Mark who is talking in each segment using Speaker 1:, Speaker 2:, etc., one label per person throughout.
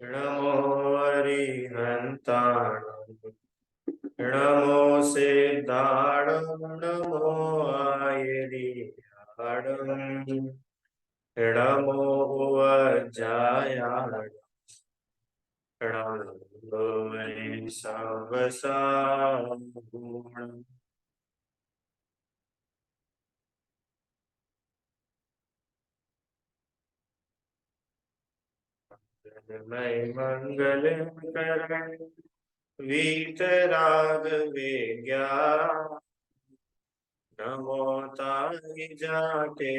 Speaker 1: नमो अरिहन्ताणं नमो सिद्धाणं नमो आयर्याणं नमो वज्रायाणं नमो वै सवसागुणम्। मय मंगलकरण वीतराग नमो ताहि जाके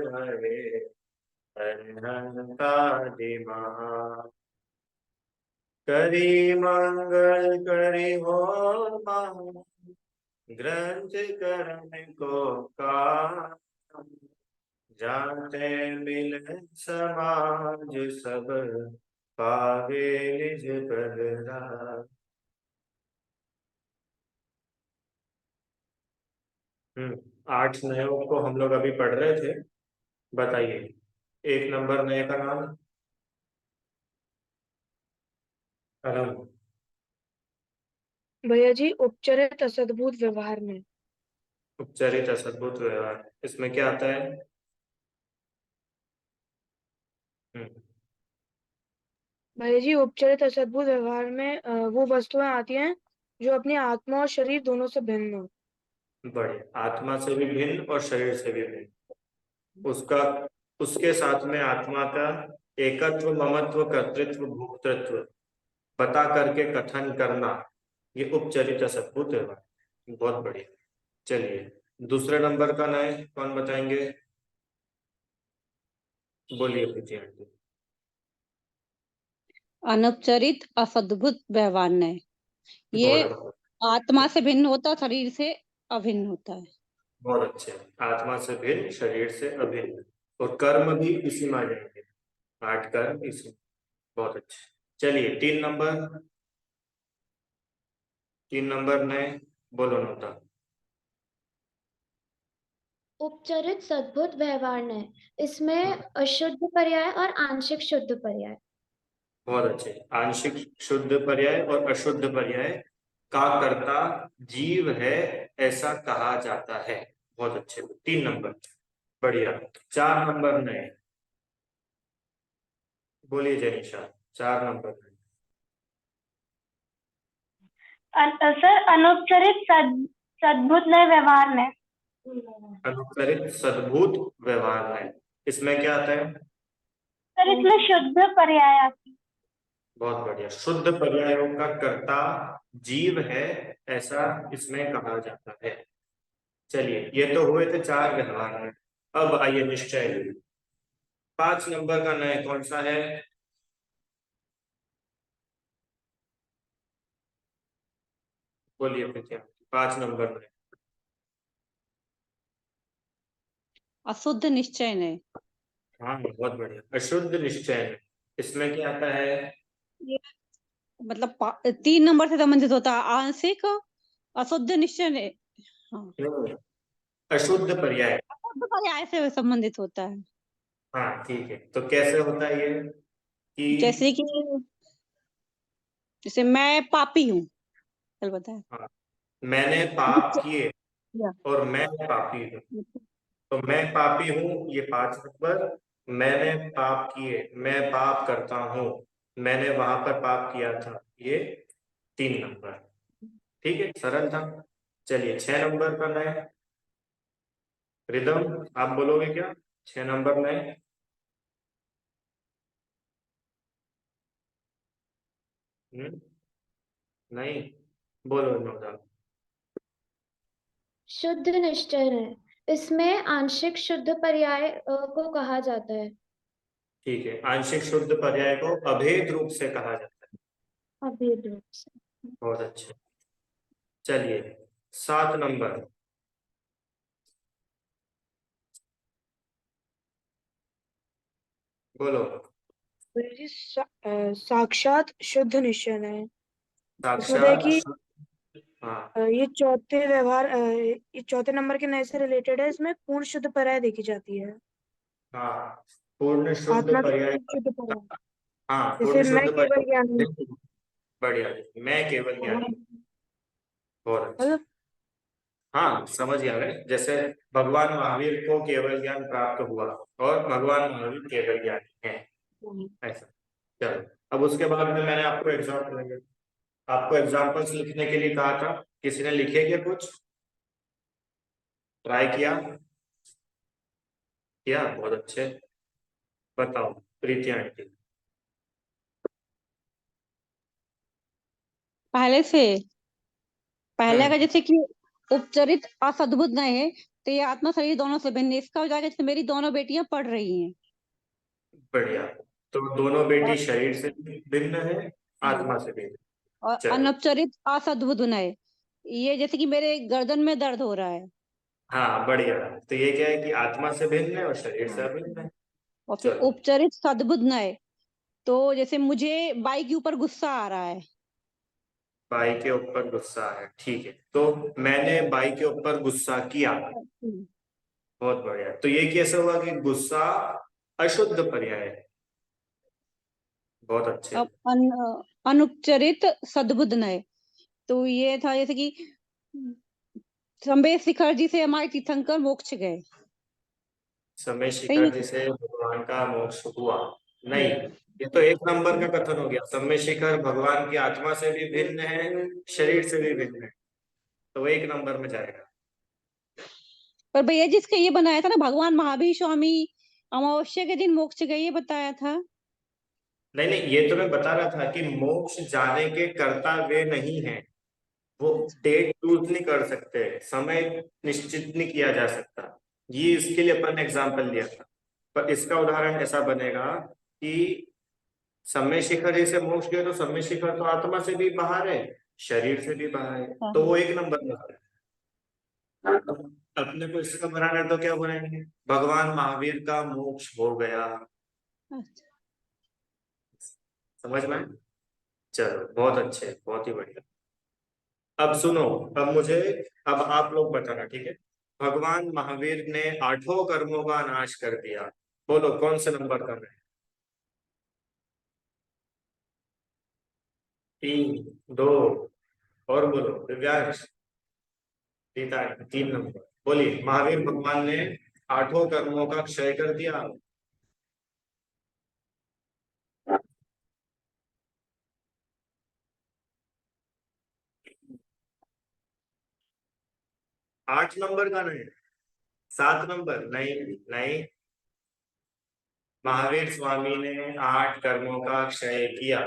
Speaker 1: हरे अनंता दिमा करी मंगल करी हो ग्रंथ करने को का जानते मिल समाज सब पावे निज प्रगटा। 8 नयों को हम लोग अभी पढ़ रहे थे। बताइए, 1 नंबर नए का नाम। अरम।
Speaker 2: भैया जी, उपचरित असद्भुत व्यवहार में।
Speaker 1: उपचरित असद्भुत व्यवहार, इसमें क्या आता है? हम्म,
Speaker 2: भैया जी, उपचरित असद्भुत व्यवहार में वो वस्तुएं आती हैं जो अपनी आत्मा और शरीर दोनों से भिन्न हो।
Speaker 1: बढ़िया। आत्मा से भी भिन्न और शरीर से भी भिन्न, उसका उसके साथ में आत्मा का एकत्व, ममत्व, कर्तृत्व, भोक्तृत्व बता करके कथन करना, ये उपचरित असद्भुत व्यवहार। बहुत बढ़िया। चलिए, दूसरे नंबर का नए कौन बताएंगे? बोलिए प्रीति आंटी।
Speaker 3: अनुपचरित असद्भुत व्यवहार ने ये
Speaker 1: बहुत
Speaker 3: आत्मा से भिन्न होता है, शरीर से अभिन्न होता है।
Speaker 1: बहुत अच्छे। आत्मा से भिन्न, शरीर से अभिन्न, और कर्म भी इसी में आ जाएंगे। 8 कर्म इसी। बहुत अच्छे। चलिए, 3 नंबर। 3 नंबर नए, बोलो नोता।
Speaker 4: उपचरित सद्भुत व्यवहार है, इसमें अशुद्ध पर्याय और आंशिक शुद्ध पर्याय।
Speaker 1: बहुत अच्छे। आंशिक शुद्ध पर्याय और अशुद्ध पर्याय का कर्ता जीव है ऐसा कहा जाता है। बहुत अच्छे। 3 नंबर। बढ़िया। 4 नंबर नए, बोलिए जनीशा। 4 नंबर नए।
Speaker 5: सर, अनुपचरित सद्भुत नए व्यवहार में।
Speaker 1: अनुचरित सद्भुत व्यवहार है, इसमें क्या आता है?
Speaker 5: सर, इसमें शुद्ध पर्याय आती।
Speaker 1: बहुत बढ़िया। शुद्ध पर्यायों का कर्ता जीव है ऐसा इसमें कहा जाता है। चलिए, ये तो हुए थे 4 व्यवहार में। अब आइए निश्चय। 5 नंबर का नया कौन सा है? बोलिए प्रीतिया। 5 नंबर में
Speaker 3: अशुद्ध निश्चय ने।
Speaker 1: हाँ, बहुत बढ़िया। अशुद्ध निश्चय, इसमें क्या आता है?
Speaker 3: ये मतलब 3 नंबर से संबंधित होता है, आंशिक अशुद्ध निश्चय ने। हाँ,
Speaker 1: नहीं, अशुद्ध पर्याय।
Speaker 3: अशुद्ध पर्याय से संबंधित होता है।
Speaker 1: हाँ ठीक है, तो कैसे होता है ये कि?
Speaker 3: जैसे कि जैसे मैं पापी हूँ, चल बताए।
Speaker 1: हाँ, मैंने पाप किए और मैं पापी हूँ। तो मैं पापी हूँ, ये 5 नंबर। मैंने पाप किए, मैं पाप करता हूँ, मैंने वहां पर पाप किया था, ये 3 नंबर। ठीक है, सरल था। चलिए, 6 नंबर का नए। रिदम, आप बोलोगे क्या? 6 नंबर नए। नहीं, बोलो नोदा।
Speaker 4: शुद्ध निश्चय है, इसमें आंशिक शुद्ध पर्याय को कहा जाता है।
Speaker 1: ठीक है, आंशिक शुद्ध पर्याय को अभेद रूप से कहा जाता है।
Speaker 4: अभेद रूप से।
Speaker 1: बहुत अच्छे। चलिए, 7 नंबर। बोलो।
Speaker 2: भैया जी, साक्षात शुद्ध निश्चय है। इसमें होता है
Speaker 1: साक्षात
Speaker 2: कि
Speaker 1: हाँ
Speaker 2: ये चौथे नंबर के नए से रिलेटेड है। इसमें पूर्ण शुद्ध पर्याय देखी जाती है।
Speaker 1: हाँ, पूर्ण शुद्ध
Speaker 2: आत्मा से
Speaker 1: पर्याय।
Speaker 2: शुद्ध पर्याय।
Speaker 1: हाँ,
Speaker 2: जैसे
Speaker 1: पूर्ण
Speaker 2: मैं
Speaker 1: शुद्ध
Speaker 2: केवल ज्ञान हूँ।
Speaker 1: पर्याय। बढ़िया, मैं केवल ज्ञानी। बहुत अच्छा।
Speaker 2: मतलब
Speaker 1: हाँ, समझ गया मैं। जैसे भगवान महावीर को केवल ज्ञान प्राप्त हुआ और भगवान महावीर केवल ज्ञानी है, ऐसा। चलो, अब उसके बाद में मैंने आपको एग्जाम्पल्स लिखने के लिए कहा था। किसी ने लिखे क्या कुछ? ट्राई किया? बहुत अच्छे। बताओ प्रीति आंटी।
Speaker 3: पहले से पहले का
Speaker 1: हम्म,
Speaker 3: जैसे कि उपचरित असद्भुत नहीं है, तो ये आत्मा शरीर दोनों से भिन्न है। इसका हो जाएगा जैसे मेरी दोनों बेटियां पढ़ रही हैं
Speaker 1: बढ़िया। तो दोनों बेटी
Speaker 3: और
Speaker 1: शरीर से भी भिन्न है, आत्मा से भी।
Speaker 3: और
Speaker 1: चलो,
Speaker 3: अनौपचारिक असद्भुत नहीं, ये जैसे कि मेरे गर्दन में दर्द हो रहा है।
Speaker 1: हाँ बढ़िया। तो ये क्या है कि आत्मा से भिन्न है और शरीर से
Speaker 3: हाँ।
Speaker 1: अभिन्न है।
Speaker 3: और फिर
Speaker 1: चलो,
Speaker 3: उपचरित सद्भुत नहीं, तो जैसे मुझे बाई के ऊपर गुस्सा आ रहा है।
Speaker 1: बाई के ऊपर गुस्सा है, ठीक है। तो मैंने बाई के ऊपर गुस्सा किया। बहुत बढ़िया। तो ये कैसे हुआ कि गुस्सा अशुद्ध पर्याय है। बहुत अच्छे।
Speaker 3: अब अनुपचरित सद्बुद्ध नय, तो ये था जैसे कि संबे शिखर जी से हमारे तीर्थंकर मोक्ष गए।
Speaker 1: समय
Speaker 3: सही
Speaker 1: शिखर
Speaker 3: है।
Speaker 1: जिसे भगवान का मोक्ष हुआ। नहीं, ये तो एक नंबर का कथन हो गया। समय शिखर भगवान की आत्मा से भी भिन्न है, शरीर से भी भिन्न है, तो वो एक नंबर में जाएगा।
Speaker 3: पर भैया जिसका ये बनाया था ना, भगवान महावीर स्वामी अमावस्या के दिन मोक्ष गए, ये बताया था।
Speaker 1: नहीं नहीं, ये तो मैं बता रहा था कि मोक्ष जाने के कर्ता वे नहीं है। वो डेट चूज नहीं कर सकते, समय निश्चित नहीं किया जा सकता। ये इसके लिए अपन ने एग्जाम्पल लिया था। पर इसका उदाहरण ऐसा बनेगा कि समय शिखर जैसे मोक्ष गए, तो समय शिखर तो आत्मा से भी बाहर है, शरीर से भी बाहर है,
Speaker 3: हाँ।
Speaker 1: तो वो एक नंबर में आता है। अपने को इसका बनाना है तो क्या बनाएंगे? भगवान महावीर का मोक्ष हो गया।
Speaker 3: अच्छा।
Speaker 1: समझ में? चलो, बहुत अच्छे, बहुत ही बढ़िया। अब सुनो, अब आप लोग बताना, ठीक है? भगवान महावीर ने 8 कर्मों का नाश कर दिया। बोलो कौन से नंबर का है? 3, 2, और बोलो दिव्यांश। 3 नंबर। बोलिए, महावीर भगवान ने 8 कर्मों का क्षय कर दिया। 8 नंबर का नहीं, 7 नंबर नहीं। नहीं, महावीर स्वामी ने 8 कर्मों का क्षय किया।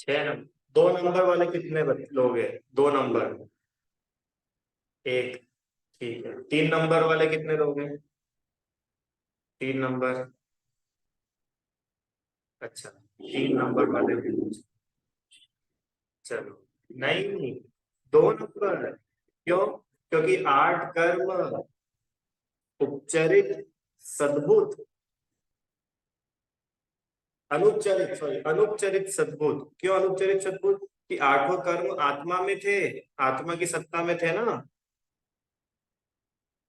Speaker 1: 6 नंबर। 2 नंबर वाले कितने लोग हैं? 2 नंबर, एक। ठीक है, 3 नंबर वाले कितने लोग हैं? 3 नंबर। अच्छा, 3 नंबर वाले भी। चलो, नहीं, 2 नंबर। क्यों? क्योंकि 8 कर्म उपचरित, सद्भुत, अनुपचरित सद्भुत। क्यों अनुपचरित सद्भुत? कि 8 कर्म आत्मा में थे, आत्मा की सत्ता में थे ना।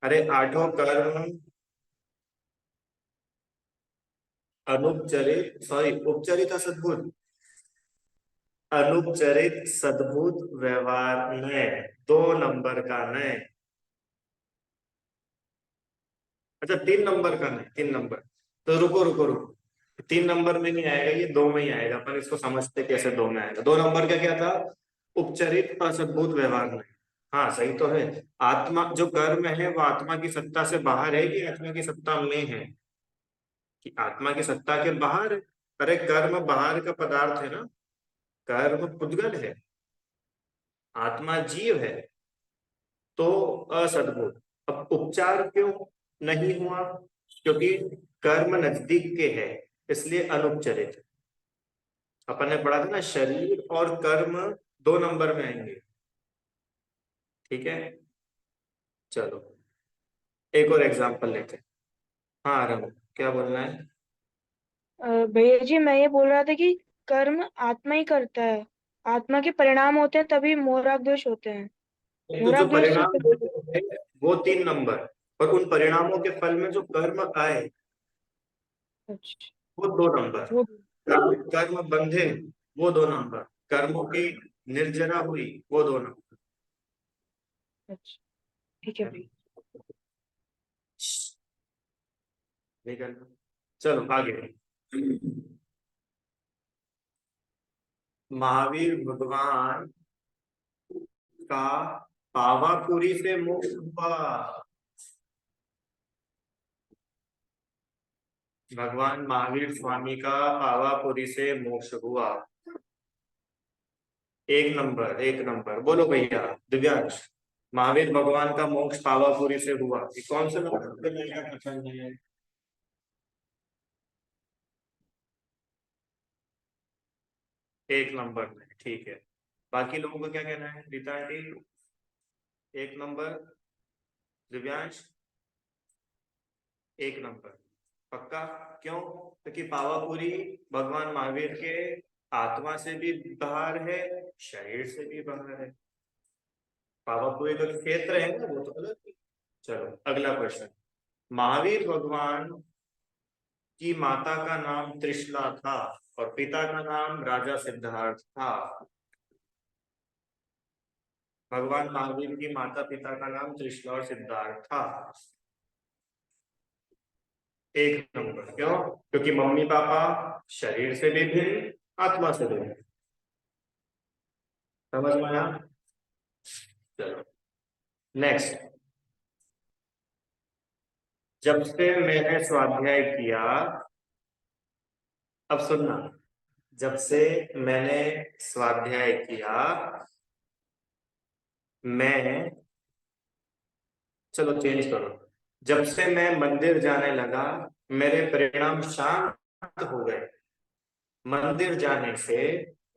Speaker 1: अरे 8 कर्म अनुपचरित, सॉरी, उपचरित असद्भुत, अनुपचरित सद्भुत व्यवहार में 2 नंबर का नहीं। अच्छा, 3 नंबर का नहीं, 3 नंबर। तो रुको रुको रुको, 3 नंबर में नहीं आएगा, ये 2 में ही आएगा। अपन इसको समझते कैसे 2 में आएगा। 2 नंबर का क्या था? उपचरित असद्भुत व्यवहार में। हाँ सही तो है। आत्मा जो कर्म है वो आत्मा की सत्ता से बाहर है कि आत्मा की सत्ता में है? कि आत्मा की सत्ता के बाहर है। अरे कर्म बाहर का पदार्थ है ना, कर्म पुद्गल है, आत्मा जीव है, तो असद्भुत। अब उपचार क्यों नहीं हुआ? क्योंकि कर्म नजदीक के है, इसलिए अनुपचरित। अपन ने पढ़ा था ना, शरीर और कर्म 2 नंबर में आएंगे। ठीक है, चलो एक और एग्जांपल लेते हैं। हाँ रमन, क्या बोलना है?
Speaker 2: भैया जी मैं ये बोल रहा था कि कर्म आत्मा ही करता है, आत्मा के परिणाम होते हैं तभी मोह राग द्वेष होते हैं।
Speaker 1: तो
Speaker 2: मोह
Speaker 1: जो
Speaker 2: राग द्वेष
Speaker 1: परिणाम
Speaker 2: तो
Speaker 1: है वो 3 नंबर, और उन परिणामों के फल में जो कर्म आए
Speaker 2: अच्छा।
Speaker 1: वो 2 नंबर।
Speaker 2: वो
Speaker 1: कर्म बंधे वो 2 नंबर। कर्मों की निर्जरा हुई वो 2 नंबर।
Speaker 2: अच्छा ठीक है भाई।
Speaker 1: नहीं करना। चलो आगे। महावीर भगवान का पावापुरी से मोक्ष हुआ। भगवान महावीर स्वामी का पावापुरी से मोक्ष हुआ। 1 नंबर 1 नंबर बोलो भैया। दिव्यांश, महावीर भगवान का मोक्ष पावापुरी से हुआ, ये कौन से नंबर पे लिखा क्वेश्चन है? 1 नंबर में, ठीक है। बाकी लोगों का क्या कहना है? Rita aunty 1 number, Divyansh 1 number, पक्का? क्यों? क्योंकि पावापुरी भगवान महावीर के आत्मा से भी बाहर है, शरीर से भी बाहर है। पावापुरी तो क्षेत्र है ना, वो तो अलग है। चलो अगला क्वेश्चन। महावीर भगवान की माता का नाम त्रिशला था और पिता का नाम राजा सिद्धार्थ था। भगवान महावीर की माता पिता का नाम त्रिशला और सिद्धार्थ था। 1 नंबर, क्यों? क्योंकि मम्मी पापा शरीर से भी भिन्न, आत्मा से भी भिन्न। समझ में आया? चलो नेक्स्ट। जब से मैंने स्वाध्याय किया, अब सुनना, जब से मैंने स्वाध्याय किया मैं, चलो चेंज करो, जब से मैं मंदिर जाने लगा मेरे परिणाम शांत हो गए। मंदिर जाने से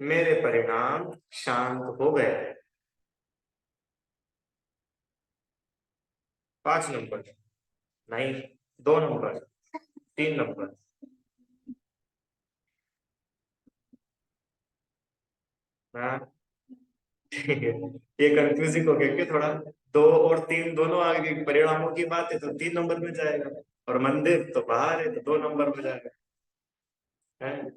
Speaker 1: मेरे परिणाम शांत हो गए। 5 नंबर, नहीं 2 नंबर, 3 नंबर। हाँ ये कंफ्यूजिंग हो गया क्या थोड़ा? 2 और 3 दोनों आगे परिणामों की बात है तो 3 नंबर में जाएगा, और मंदिर तो बाहर है तो 2 नंबर में जाएगा। है?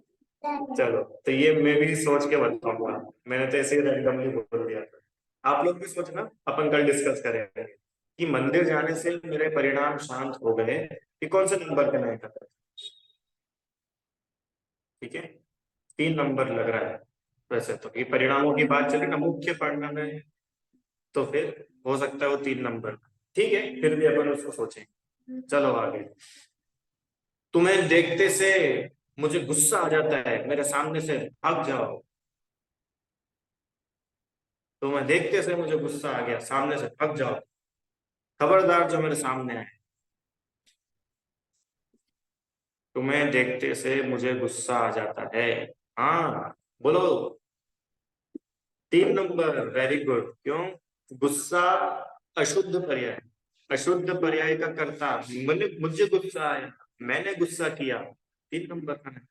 Speaker 1: चलो तो ये मैं भी सोच के बताऊंगा, मैंने तो ऐसे ही रैंडमली बोल दिया था। आप लोग भी सोचना, अपन कल डिस्कस करेंगे कि मंदिर जाने से मेरे परिणाम शांत हो गए, ये कौन से नंबर पे नहीं करता। ठीक है, 3 नंबर लग रहा है वैसे तो, ये परिणामों की बात चले ना मुख्य परिणाम है, तो फिर हो सकता है वो 3 नंबर। ठीक है, फिर भी अपन उसको सोचेंगे। चलो आगे। तुम्हें देखते से मुझे गुस्सा आ जाता है, मेरे सामने से भाग जाओ। तुम्हें देखते से मुझे गुस्सा आ गया, सामने से भाग जाओ, खबरदार जो मेरे सामने आए। तुम्हें देखते से मुझे गुस्सा आ जाता है। हाँ बोलो। 3 नंबर, वेरी गुड। क्यों? गुस्सा अशुद्ध पर्याय, अशुद्ध पर्याय का कर्ता। मैंने, मुझे गुस्सा आया, मैंने गुस्सा किया, 3 नंबर का है।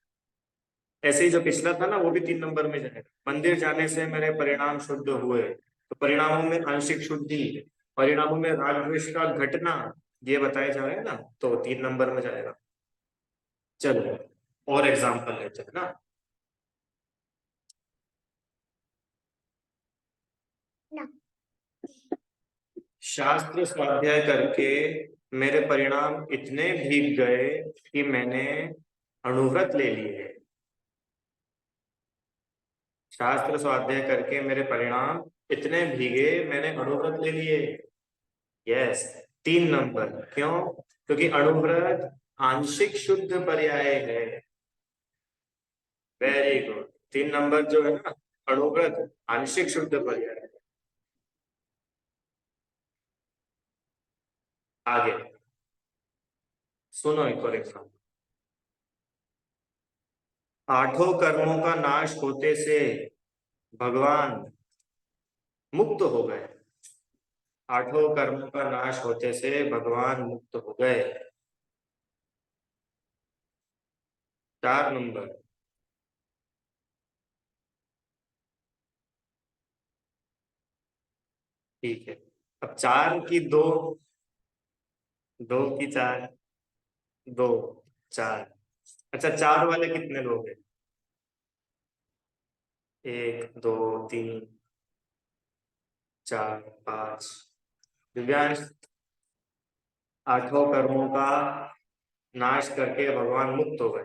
Speaker 1: ऐसे ही जो पिछला था ना वो भी 3 नंबर में जाएगा। मंदिर जाने से मेरे परिणाम शुद्ध हुए, तो परिणामों में आंशिक शुद्धि, परिणामों में राग द्वेष का घटना, ये बताया जा रहा है ना, तो 3 नंबर में जाएगा। चलो और एग्जाम्पल लेते हैं ना। शास्त्र स्वाध्याय करके मेरे परिणाम इतने भीग गए कि मैंने अणुव्रत ले लिए। शास्त्र स्वाध्याय करके मेरे परिणाम इतने भीगे मैंने अणुव्रत ले लिए। Yes, 3 number. क्यों? क्योंकि अणुव्रत आंशिक शुद्ध पर्याय है। Very good. 3 नंबर जो है ना, अणुव्रत आंशिक शुद्ध पर्याय है। आगे सुनो एक और एग्जाम्पल। 8 कर्मों का नाश होते से भगवान मुक्त हो गए। 8 कर्मों का नाश होते से भगवान मुक्त हो गए। 4 नंबर। ठीक है, अब 4 की 2, 2 की 4, 2 4, अच्छा, 4 वाले कितने लोग हैं? 1 2 3 4 5। दिव्यांश, 8 कर्मों का नाश करके भगवान मुक्त हो गए।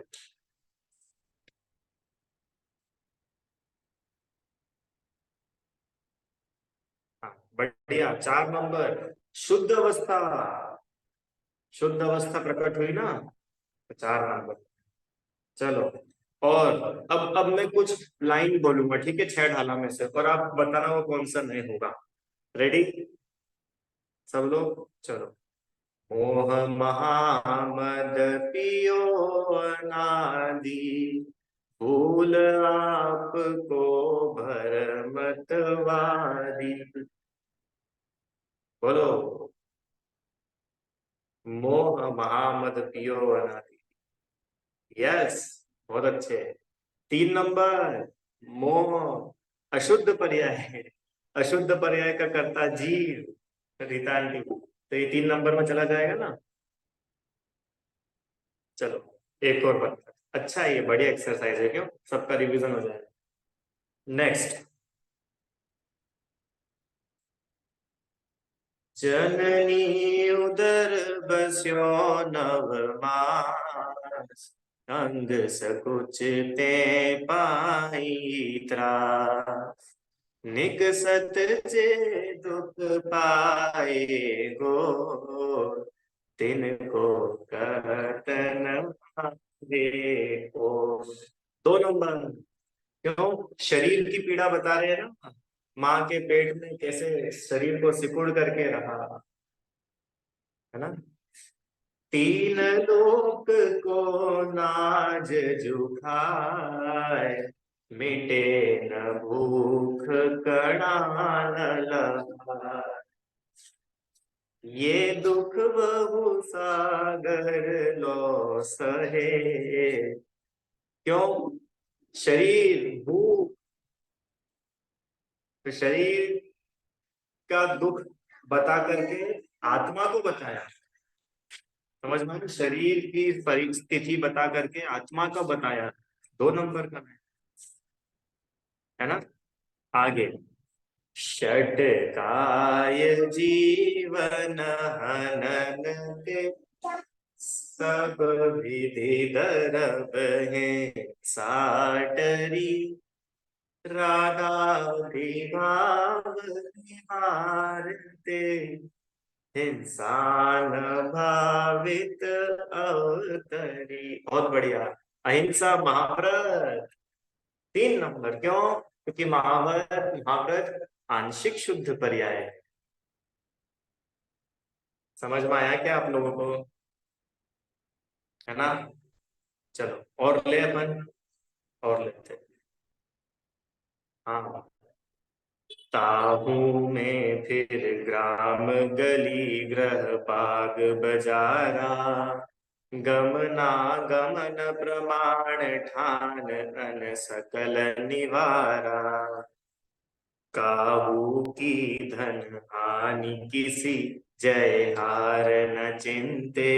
Speaker 1: हाँ, बढ़िया। 4 नंबर, शुद्ध अवस्था। शुद्ध अवस्था प्रकट हुई ना, तो 4 नंबर। चलो, और अब मैं कुछ लाइन बोलूंगा, ठीक है, 6 ढाला में से, और आप बताना वो कौन सा नहीं होगा। रेडी सब लोग? चलो। मोह महामद पियो अनादि, भूल आपको भरमतवादी। बोलो। मोह महामद पियो अनादि। यस, बहुत अच्छे। 3 नंबर, मोह अशुद्ध पर्याय है। अशुद्ध पर्याय का कर्ता जीव, रीता आंटी, तो ये 3 नंबर में चला जाएगा ना। चलो, एक और बात। अच्छा, ये बढ़िया एक्सरसाइज है, क्यों? सबका रिवीजन हो जाएगा। नेक्स्ट, जननी उदर बस्यो नव मास, अंग सकुच ते पाई त्रास, निकसत जे दुख पाए गो, तिनको कहत न दे ओ। 2 नंबर, क्यों? शरीर की पीड़ा बता रहे हैं ना, माँ के पेट में कैसे शरीर को सिकुड़ करके रहा, है ना। 3 लोक को नाज जुखाए, मिटे न भूख कणा न लहाए, ये दुख बहु सागर लो सहे। क्यों? शरीर भूख, तो शरीर का दुख बता करके आत्मा को बताया। समझ में? शरीर की परिस्थिति बता करके आत्मा का बताया। 2 नंबर का है ना। आगे, षट काय जीवन हनन के, सब विधि दरब है साटरी, राधा भाव निहारते, इंसान भावित अवतरी। बहुत बढ़िया। अहिंसा महाव्रत, 3 नंबर। क्यों? क्योंकि महाव्रत आंशिक शुद्ध पर्याय है। समझ में आया क्या आप लोगों को? है ना। चलो, और ले अपन, और लेते हैं। हाँ, ताहू में फिर ग्राम गली गृह बाग बजारा, गमना गमन प्रमाण ठान अन सकल निवारा, काहू की धन हानि किसी जय हार न चिंते,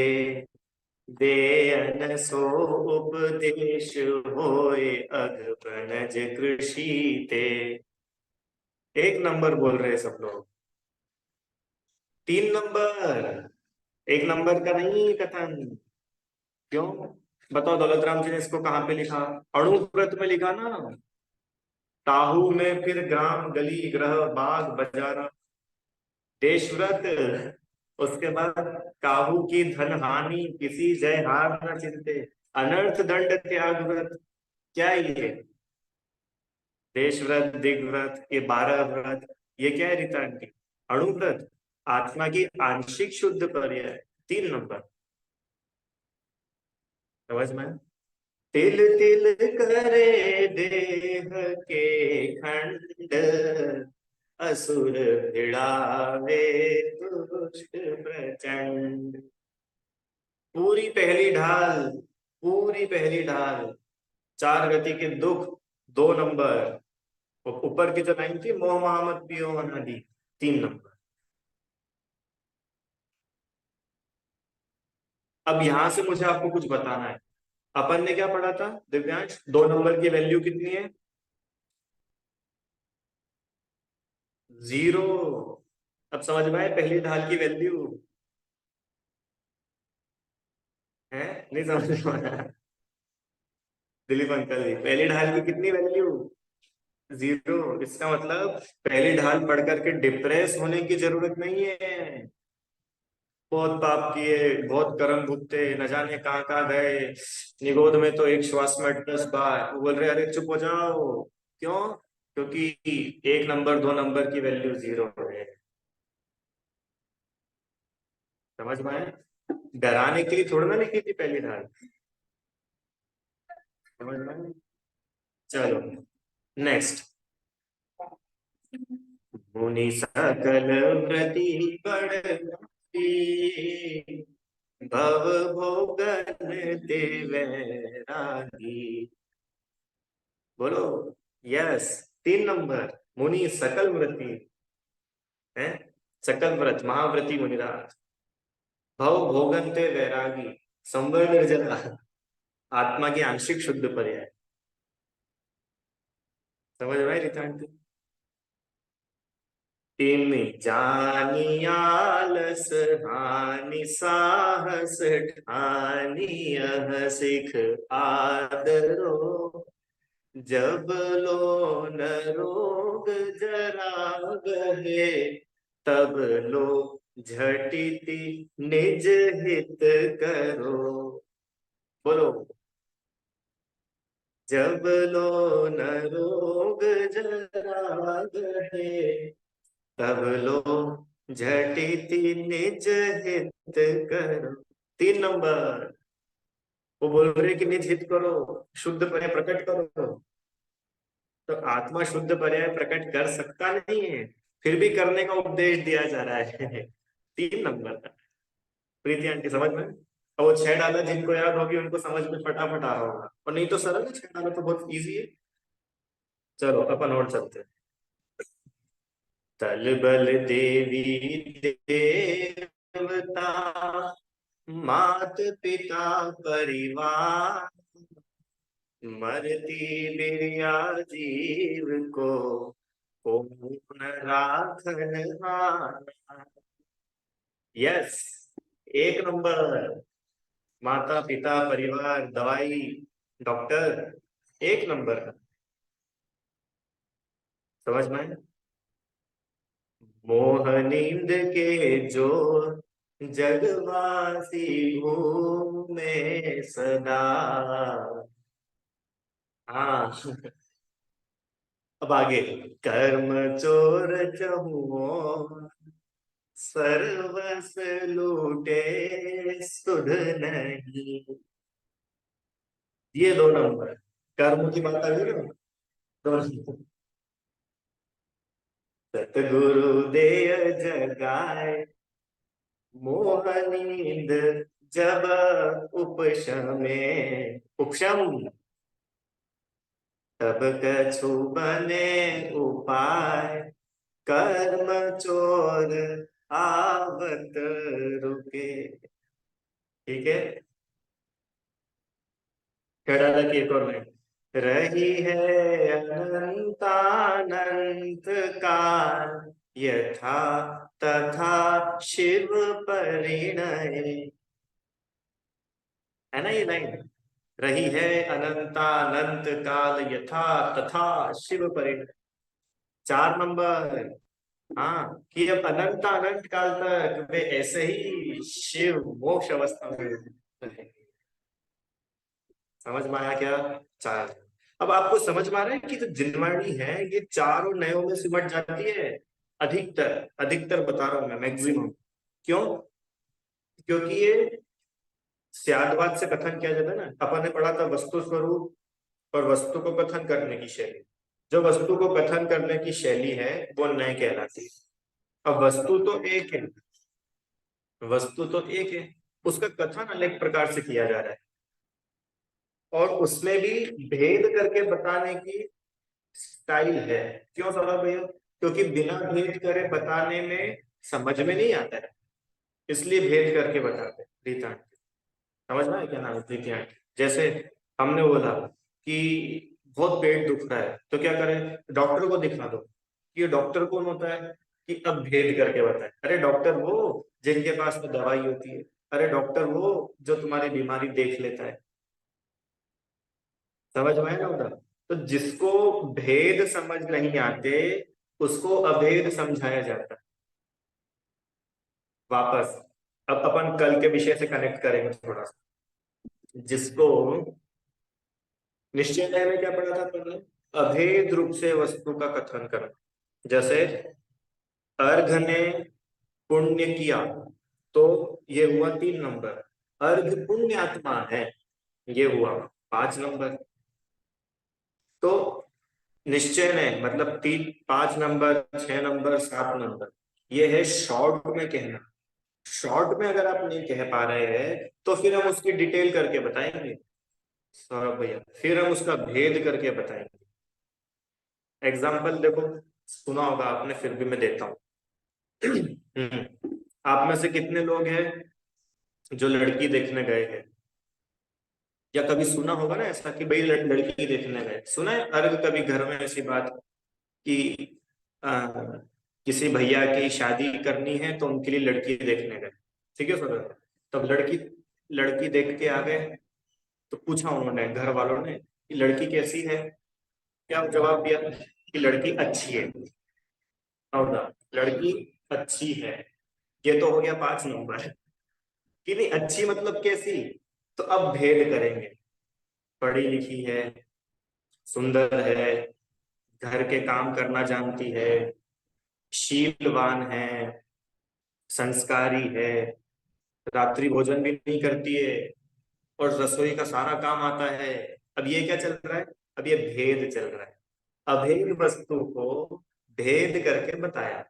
Speaker 1: दे अन सो उपदेश होए अग बनज कृषि ते। 1 नंबर बोल रहे सब लोग। 3 नंबर, 1 नंबर का नहीं कथन। क्यों? बताओ, दौलत राम जी ने इसको कहाँ पे लिखा? अणुव्रत में लिखा ना। ताहू में फिर ग्राम गली गृह बाग बजारा, देशव्रत, उसके बाद काहू की धन हानि किसी जय हार न चिंते, अनर्थ दंड त्याग व्रत। क्या है ये? देशव्रत, दिग्व्रत, ये 12 व्रत, ये क्या है रीता आंटी? अणुव्रत, आत्मा की आंशिक शुद्ध पर्याय। 3 नंबर। समझ में? तिल तिल करे देह के खंड, असुर भिड़ावे दुष्ट प्रचंड। पूरी पहली ढाल, पूरी पहली ढाल, 4 गति के दुख। 2 नंबर। ऊपर की जो लाइन थी, मोह महामद पियो अनादि, 3 नंबर। अब यहां से मुझे आपको कुछ बताना है। अपन ने क्या पढ़ा था दिव्यांश, 2 नंबर की वैल्यू कितनी है? 0। अब समझ में आए पहली ढाल की वैल्यू है? नहीं समझ में आया? दिलीप अंकल जी, पहली ढाल की कितनी वैल्यू? 0। इसका मतलब पहली ढाल पढ़ करके डिप्रेस होने की जरूरत नहीं है। बहुत पाप किए, बहुत कर्म भुगते, न जाने कहाँ कहाँ गए, निगोद में तो एक श्वास में 10 बार। वो बोल रहे अरे चुप हो जाओ। क्यों? क्योंकि 1 नंबर 2 नंबर की वैल्यू 0 है। समझ में आया? डराने के लिए थोड़ा ना लिखी थी पहली ढाल। समझ में आया? चलो नेक्स्ट। मुनि सकल व्रति बड़ती, भव भोगन ते वैरागी। बोलो यस। 3 नंबर, मुनि सकल व्रति है, सकल व्रत महाव्रति मुनिराज। भव भोगन ते वैरागी, संवर निर्जला, आत्मा की आंशिक शुद्ध पर्याय। समझ में आई रितांत? 3 जानी आलस हानि साहस ठानी यह सिख आदरो, जब लो न रोग जरा गहे, तब लो झटिति निज हित करो। बोलो जब लो न रोग जरा गहे, तब लो झटिति निज हित करो। 3 नंबर, वो बोल रहे कि निज हित करो, शुद्ध पर्याय प्रकट करो। तो आत्मा शुद्ध पर्याय प्रकट कर सकता नहीं है, फिर भी करने का उपदेश दिया जा रहा है। 3 नंबर का। प्रीति आंटी समझ में? और वो 6 डाला जिनको याद होगी उनको समझ में फटाफट आ रहा होगा, और नहीं तो सरल है, 6 डाला तो बहुत इजी है। चलो अपन और चलते हैं। तल बल देवी देवता, मात पिता परिवार, मरती बिरिया जीव को कौन राखन हार। यस, 1 नंबर, माता पिता परिवार दवाई डॉक्टर, 1 नंबर का। समझ में आया? मोह नींद के जो जगवासी घूमे सदा। हाँ अब आगे, कर्म चोर चहुओ, सर्वस लूटे सुध नहीं। ये 2 नंबर, कर्म की बात आ गई ना। 2 नंबर, सतगुरु दे जगाए, मोह नींद जब उपशमे, उपशम, तब कछु बने उपाय, कर्म चोर आवत रुके। ठीक है, डाला की एक और लाइन, रही है अनंतानंत काल, यथा तथा शिव परिणय। है ना ये लाइन, रही है अनंतानंत काल, यथा तथा शिव परिणय। 4 नंबर, हाँ, कि अब अनंत अनंत काल तक वे ऐसे ही शिव मोक्ष अवस्था में रहेंगे। समझ में आया क्या? 4। अब आपको समझ में आ रहा है कि जो जिनवाणी है ये 4 नयों में सिमट जाती है। अधिकतर अधिकतर बता रहा हूं मैं, मैक्सिमम। क्यों? क्योंकि ये स्यादवाद से कथन किया जाता है ना। अपन ने पढ़ा था वस्तु स्वरूप और वस्तु को कथन करने की शैली। जो वस्तु को कथन करने की शैली है वो नय कहलाती है। अब वस्तु तो एक है, वस्तु तो एक है, उसका कथन अलग प्रकार से किया जा रहा है, और उसमें भी भेद करके बताने की स्टाइल है। क्यों सौरभ भैया? क्योंकि बिना भेद करे बताने में समझ में नहीं आता है, इसलिए भेद करके बताते हैं। समझ में आया क्या नाम है प्रीति आंटी? जैसे हमने बोला कि बहुत पेट दुख रहा है, तो क्या करें, डॉक्टर को दिखा दो। ये डॉक्टर कौन होता है कि अब भेद करके बताए, अरे डॉक्टर वो जिनके पास में दवाई होती है, अरे डॉक्टर वो जो तुम्हारी बीमारी देख लेता है। समझ में आया ना उधर? तो जिसको भेद समझ नहीं आते उसको अभेद समझाया जाता है। वापस अब अपन कल के विषय से कनेक्ट करेंगे थोड़ा सा। जिसको निश्चय न्याय में क्या पढ़ा था तुमने, अभेद रूप से वस्तु का कथन करना। जैसे अर्घ ने पुण्य किया, तो ये हुआ 3 नंबर। अर्घ पुण्य आत्मा है, ये हुआ 5 नंबर। तो निश्चय ने मतलब 5 नंबर, 6 नंबर, 7 नंबर, ये है शॉर्ट में कहना। शॉर्ट में अगर आप नहीं कह पा रहे हैं तो फिर हम उसकी डिटेल करके बताएंगे सौरभ भैया, फिर हम उसका भेद करके बताएंगे। एग्जाम्पल देखो, सुना होगा आपने, फिर भी मैं देता हूँ। आप में से कितने लोग हैं जो लड़की देखने गए हैं, या कभी सुना होगा ना ऐसा कि भाई लड़की देखने गए? सुना है अर्घ कभी घर में ऐसी बात कि आ, किसी भैया की शादी करनी है तो उनके लिए लड़की देखने गए, ठीक है सर? तब लड़की लड़की देख के आ गए, तो पूछा उन्होंने घर वालों ने कि लड़की कैसी है? क्या जवाब दिया कि लड़की अच्छी है। और लड़की अच्छी है, ये तो हो गया 5 नंबर। कि नहीं अच्छी मतलब कैसी? तो अब भेद करेंगे, पढ़ी लिखी है, सुंदर है, घर के काम करना जानती है, शीलवान है, संस्कारी है, रात्रि भोजन भी नहीं करती है, और रसोई का सारा काम आता है। अब ये क्या चल रहा है? अब ये भेद चल रहा है। अभेद वस्तु को भेद करके बताया।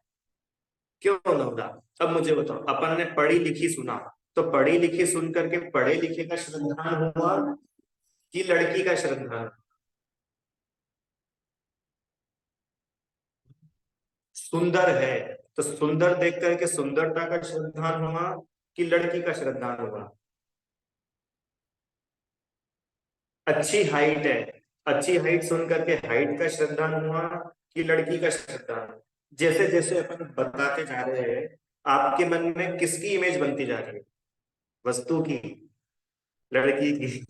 Speaker 1: क्यों होगा? अब मुझे बताओ, अपन ने पढ़ी लिखी सुना, तो पढ़ी लिखी सुन करके पढ़े लिखे का श्रद्धान हुआ कि लड़की का श्रद्धान? सुंदर है तो सुंदर देख करके सुंदरता का श्रद्धान हुआ कि लड़की का श्रद्धान हुआ? अच्छी हाइट है, अच्छी हाइट सुन करके हाइट का श्रद्धान हुआ कि लड़की का श्रद्धान? जैसे जैसे अपन बताते जा रहे हैं, आपके मन में किसकी इमेज बनती जा रही है? वस्तु की, लड़की की।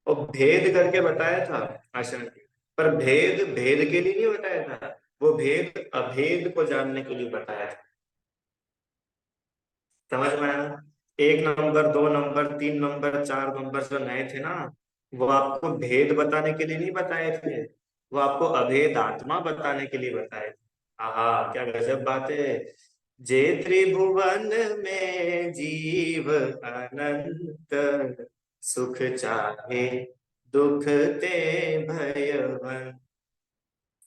Speaker 1: और भेद करके बताया था आशा ने, पर भेद भेद के लिए नहीं बताया था, वो भेद अभेद को जानने के लिए बताया था। समझ में आया? 1 नंबर, 2 नंबर, 3 नंबर, 4 नंबर जो नए थे ना, वो आपको भेद बताने के लिए नहीं बताए थे, वो आपको अभेद आत्मा बताने के लिए बताए थे। आहा, क्या गजब बात है। जे त्रिभुवन में जीव अनंत, सुख चाहे दुख ते भयवन,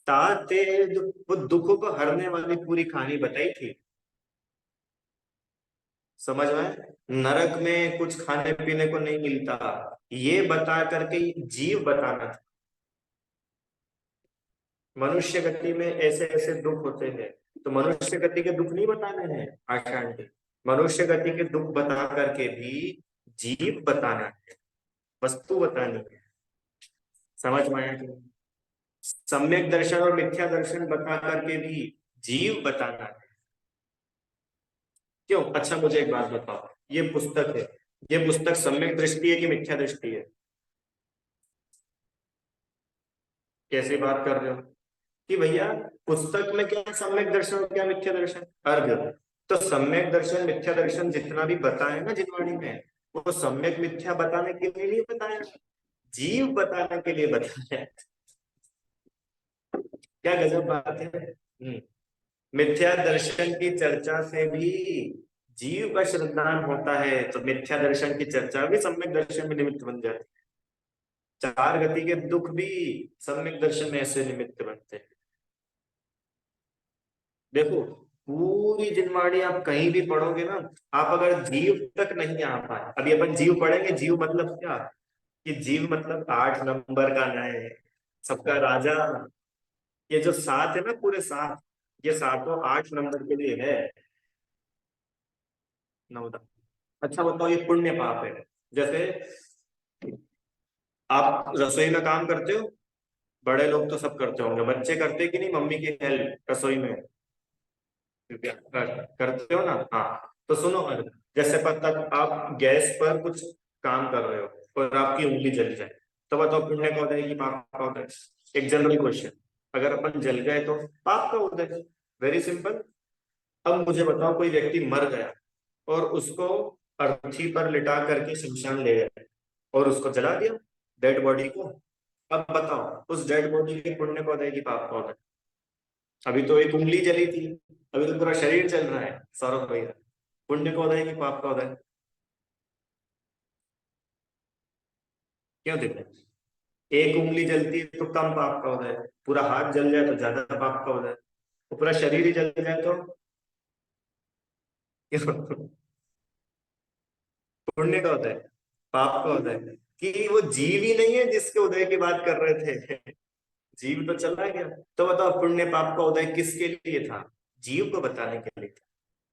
Speaker 1: ताते वो दुखों को हरने वाली पूरी कहानी बताई थी। समझ में? नरक में कुछ खाने पीने को नहीं मिलता, ये बता करके जीव बताना था। मनुष्य गति में ऐसे ऐसे दुख होते हैं, तो मनुष्य गति के दुख नहीं बताने हैं आशा आंटी, मनुष्य गति के दुख बता करके भी जीव बताना है, वस्तु बतानी है। समझ में आया? सम्यक दर्शन और मिथ्या दर्शन बता करके भी जीव बताना है। क्यों? अच्छा मुझे एक बात बताओ, ये पुस्तक है, ये पुस्तक सम्यक दृष्टि है कि मिथ्या दृष्टि है? कैसे बात कर रहे हो कि भैया पुस्तक में क्या सम्यक दर्शन और क्या मिथ्या दर्शन? अर्घ। तो सम्यक दर्शन मिथ्या दर्शन जितना भी बताए ना जिनवाणी में, वो सम्यक मिथ्या बताने के लिए नहीं बताया, जीव बताने के लिए बताया। क्या गजब बात है। मिथ्या दर्शन की चर्चा से भी जीव का श्रद्धान होता है, तो मिथ्या दर्शन की चर्चा भी सम्यक दर्शन में निमित्त बन जाती है। 4 गति के दुख भी सम्यक दर्शन में ऐसे निमित्त बनते हैं। देखो, पूरी जिनवाणी आप कहीं भी पढ़ोगे ना, आप अगर जीव तक नहीं आ पाए, अभी अपन जीव पढ़ेंगे, जीव मतलब क्या? कि जीव मतलब 8 नंबर का नए, सबका राजा। ये जो 7 है ना, पूरे 7, ये सातों 8 नंबर के लिए है। 9। अच्छा बताओ, ये पुण्य पाप है, जैसे आप रसोई में काम करते हो, बड़े लोग तो सब करते होंगे, बच्चे करते कि नहीं मम्मी की हेल्प रसोई में? करते हो ना? हाँ, तो सुनो, जैसे पता आप गैस पर कुछ काम कर रहे हो और आपकी उंगली जल जाए, तो बताओ पुण्य का उदय कि पाप का उदय? एक जनरल क्वेश्चन, अगर अपन जल गए तो पाप का उदय, वेरी सिंपल। अब मुझे बताओ, कोई व्यक्ति मर गया और उसको अर्थी पर लिटा करके शमशान ले गए और उसको जला दिया, डेड बॉडी को। अब बताओ, उस डेड बॉडी के पुण्य का उदय की पाप का उदय? अभी तो एक उंगली जली थी, अभी तो पूरा शरीर चल रहा है सौरभ भैया। पुण्य का उदय की पाप का उदय? क्यों देखो, एक उंगली जलती है तो कम पाप का उदय, पूरा हाथ जल जाए तो ज्यादा पाप का उदय, तो पूरा शरीर ही जल जाए तो पुण्य का उदय, पाप का उदय? कि वो जीव ही नहीं है जिसके उदय की बात कर रहे थे। जीव तो चला गया। तो बताओ, पुण्य पाप का उदय किसके लिए था? जीव को बताने के लिए था।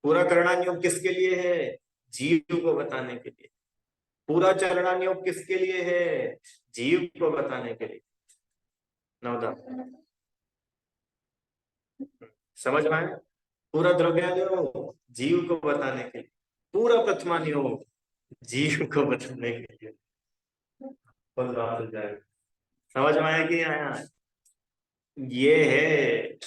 Speaker 1: पूरा करना नियम किसके लिए है? जीव को बताने के लिए। पूरा चलना नियम किसके लिए है? जीव को बताने के लिए। नवदा, समझ में आया? पूरा द्रव्यानुयोग जीव को बताने के लिए, पूरा प्रथमानुयोग जीव को बताने के लिए। बोल रहा जाएगा। समझ में आया कि नहीं आया? ये है।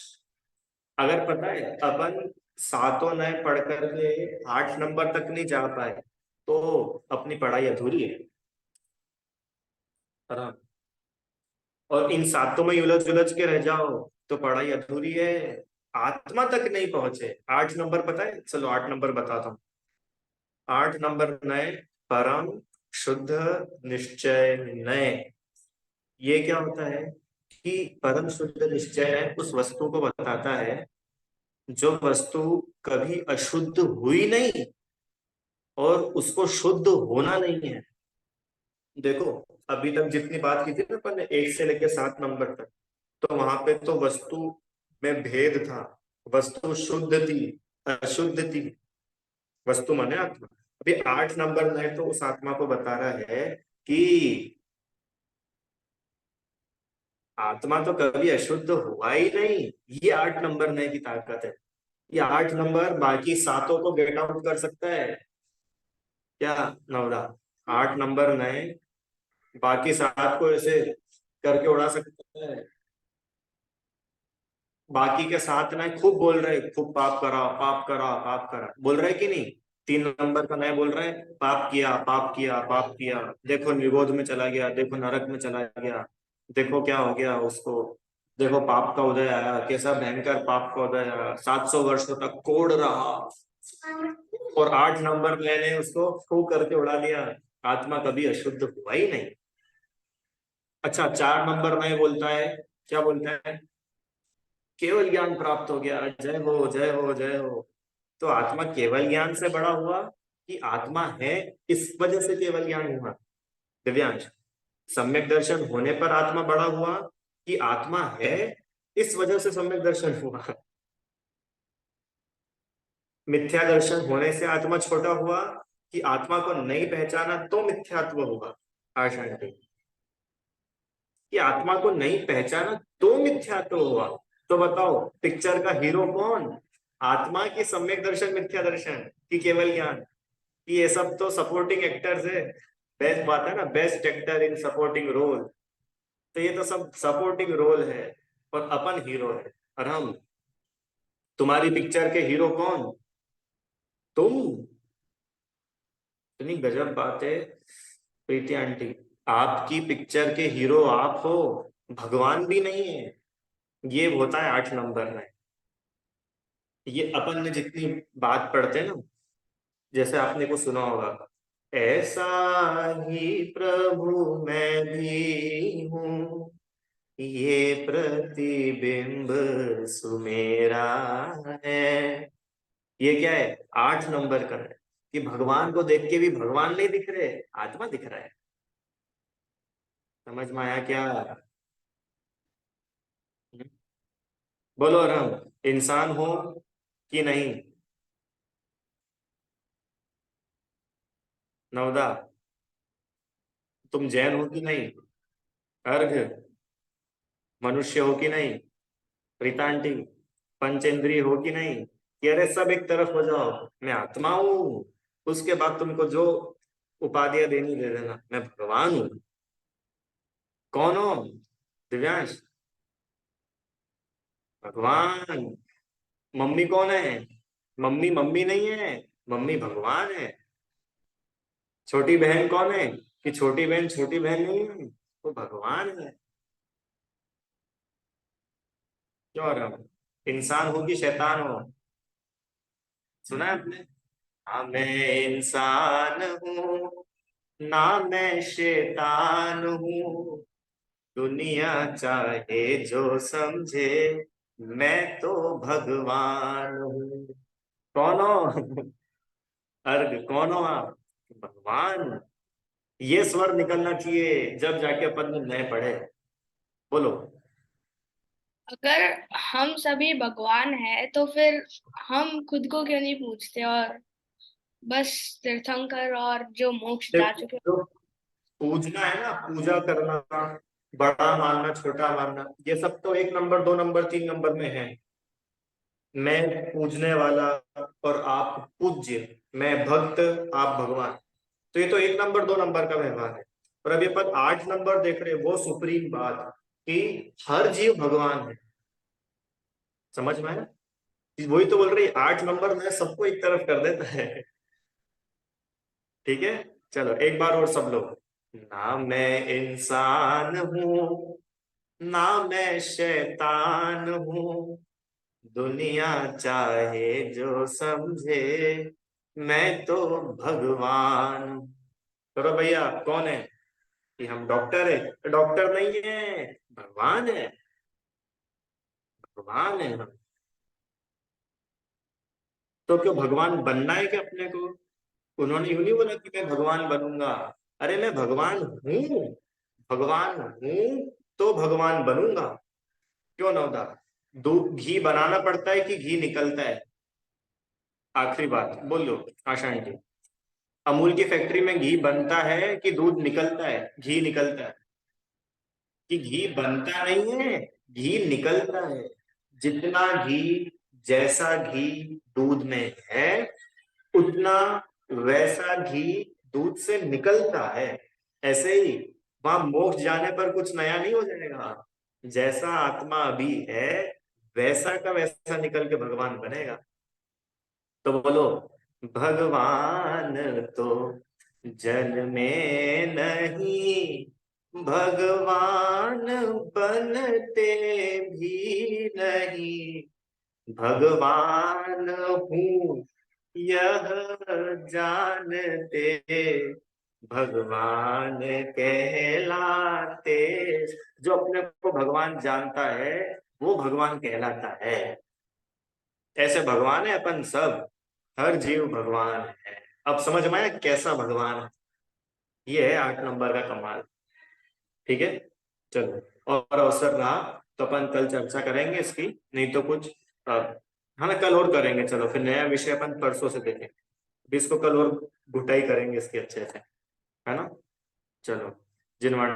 Speaker 1: अगर पता है अपन सातों नए पढ़ करके 8 नंबर तक नहीं जा पाए तो अपनी पढ़ाई अधूरी है। आराम। और इन सातों में उलझ उलझ के रह जाओ तो पढ़ाई अधूरी है। आत्मा तक नहीं पहुंचे। 8 नंबर पता है? चलो 8 नंबर बताता हूँ। 8 नंबर नए, परम शुद्ध निश्चय नए। ये क्या होता है कि परम शुद्ध निश्चय उस वस्तु को बताता है जो वस्तु कभी अशुद्ध हुई नहीं और उसको शुद्ध होना नहीं है। देखो, अभी तक जितनी बात की थी ना अपन ने, 1 से लेकर 7 नंबर तक, तो वहां पे तो वस्तु में भेद था। वस्तु शुद्ध थी, अशुद्ध थी। वस्तु माने आत्मा। अभी 8 नंबर में तो उस आत्मा को बता रहा है कि आत्मा तो कभी अशुद्ध हुआ ही नहीं। ये 8 नंबर नए की ताकत है। ये 8 नंबर बाकी सातों को गेट आउट कर सकता है क्या? नवरा, 8 नंबर नए बाकी सात को ऐसे करके उड़ा सकता है। बाकी के सात नए खूब बोल रहे, खूब पाप करा, पाप करा, पाप करा, बोल रहे कि नहीं? 3 नंबर का नए बोल रहे हैं, पाप किया, पाप किया, पाप किया, देखो निरोध में चला गया, देखो नरक में चला गया, देखो क्या हो गया उसको, देखो पाप का उदय आया, कैसा भयंकर पाप का उदय आया, 700 वर्षों तक कोड़ रहा। और 8 नंबर मैंने उसको फू करके उड़ा दिया। आत्मा कभी अशुद्ध हुआ ही नहीं। अच्छा, 4 नंबर में बोलता है, क्या बोलता है? केवल ज्ञान प्राप्त हो गया, जय हो, जय हो, जय हो। तो आत्मा केवल ज्ञान से बड़ा हुआ कि आत्मा है इस वजह से केवल ज्ञान हुआ? दिव्यांश, सम्यक दर्शन होने पर आत्मा बड़ा हुआ कि आत्मा है इस वजह से सम्यक दर्शन हुआ? मिथ्या दर्शन होने से आत्मा छोटा हुआ कि आत्मा को नहीं पहचाना तो मिथ्यात्व हुआ? आशांति, कि आत्मा को नहीं पहचाना तो मिथ्यात्व हुआ। तो बताओ, पिक्चर का हीरो कौन? आत्मा की सम्यक दर्शन, मिथ्या दर्शन की केवल ज्ञान? कि ये सब तो सपोर्टिंग एक्टर्स है। बेस्ट बात है ना, best actor in supporting role. तो ये तो सब सपोर्टिंग रोल है और अपन हीरो है। और हम, तुम्हारी पिक्चर के हीरो कौन? तुम। इतनी गजब बात है प्रीति आंटी, आपकी पिक्चर के हीरो आप हो, भगवान भी नहीं है। ये होता है 8 नंबर में। ये अपन ने जितनी बात पढ़ते हैं ना, जैसे आपने को सुना होगा, ऐसा ही प्रभु मैं भी हूँ, ये प्रतिबिंब सुमेरा है। ये क्या है? 8 नंबर का है कि भगवान को देख के भी भगवान नहीं दिख रहे, आत्मा दिख रहा है। समझ में आया क्या? बोलो राम, इंसान हो कि नहीं? नवदा, तुम जैन हो कि नहीं? अर्घ मनुष्य हो कि नहीं? प्रीतांटी पंचेंद्रिय हो कि नहीं? कि अरे सब एक तरफ हो जाओ, मैं आत्मा हूं, उसके बाद तुमको जो उपाधियां देनी दे देना, मैं भगवान हूं। कौन हो? दिव्यांश भगवान। मम्मी कौन है? मम्मी मम्मी नहीं है, मम्मी भगवान है। छोटी बहन कौन है? कि छोटी बहन छोटी बहन नहीं है, वो भगवान है। क्यों आ रहा हूं? इंसान हो कि शैतान हो? सुना है आपने? हाँ मैं इंसान हूँ ना मैं शैतान हूँ, दुनिया चाहे जो समझे, मैं तो भगवान हूँ। कौन हो? अर्घ कौन हो आप? भगवान। ये स्वर निकलना चाहिए जब जाके अपन नए पढ़े। बोलो।
Speaker 6: अगर हम सभी भगवान हैं तो फिर हम खुद को क्यों नहीं पूछते और बस तीर्थंकर और जो मोक्ष जा
Speaker 1: देखो,
Speaker 6: चुके।
Speaker 1: जो पूजना है ना, पूजा करना, बड़ा मानना छोटा मानना, ये सब तो 1 नंबर 2 नंबर 3 नंबर में है। मैं पूजने वाला और आप पूज्य, मैं भक्त आप भगवान, तो ये तो 1 नंबर 2 नंबर का व्यवहार है। और अभी अपन 8 नंबर देख रहे हैं, वो सुप्रीम बात कि हर जीव भगवान है। समझ में आया? वही तो बोल रही 8 नंबर में सबको एक तरफ कर देता है। ठीक है, चलो एक बार और सब लोग। ना मैं इंसान हूँ ना मैं शैतान हूँ, दुनिया चाहे जो समझे, मैं तो भगवान हूँ। करो भैया, कौन है? कि हम डॉक्टर है? डॉक्टर नहीं है, भगवान है, भगवान है हम। तो क्यों भगवान बनना है क्या अपने को? उन्होंने यूं नहीं बोला कि मैं भगवान बनूंगा। अरे मैं भगवान हूं, भगवान हूं तो भगवान बनूंगा। क्यों नौदा? दूध घी बनाना पड़ता है कि घी निकलता है? आखिरी बात बोलो आशा आंटी। अमूल की फैक्ट्री में घी बनता है कि दूध निकलता है? घी निकलता है। कि घी बनता नहीं है, घी निकलता है। जितना घी, जैसा घी दूध में है, उतना वैसा घी दूध से निकलता है। ऐसे ही वहां मोक्ष जाने पर कुछ नया नहीं हो जाएगा। जैसा आत्मा अभी है वैसा का वैसा निकल के भगवान बनेगा। तो बोलो, भगवान तो जन्मे नहीं, भगवान बनते भी नहीं, भगवान हूँ यह जानते, भगवान कहलाते। जो अपने को भगवान जानता है वो भगवान कहलाता है। ऐसे भगवान है अपन सब, हर जीव भगवान है। अब समझ में आया कैसा भगवान है? ये है 8 नंबर का कमाल। ठीक है, चलो। और अवसर रहा तो अपन कल चर्चा करेंगे इसकी, नहीं तो कुछ हाँ ना कल और करेंगे। चलो फिर नया विषय अपन परसों से देखेंगे, अभी इसको कल और घुटाई करेंगे इसकी अच्छे से, है ना? चलो जिनवाण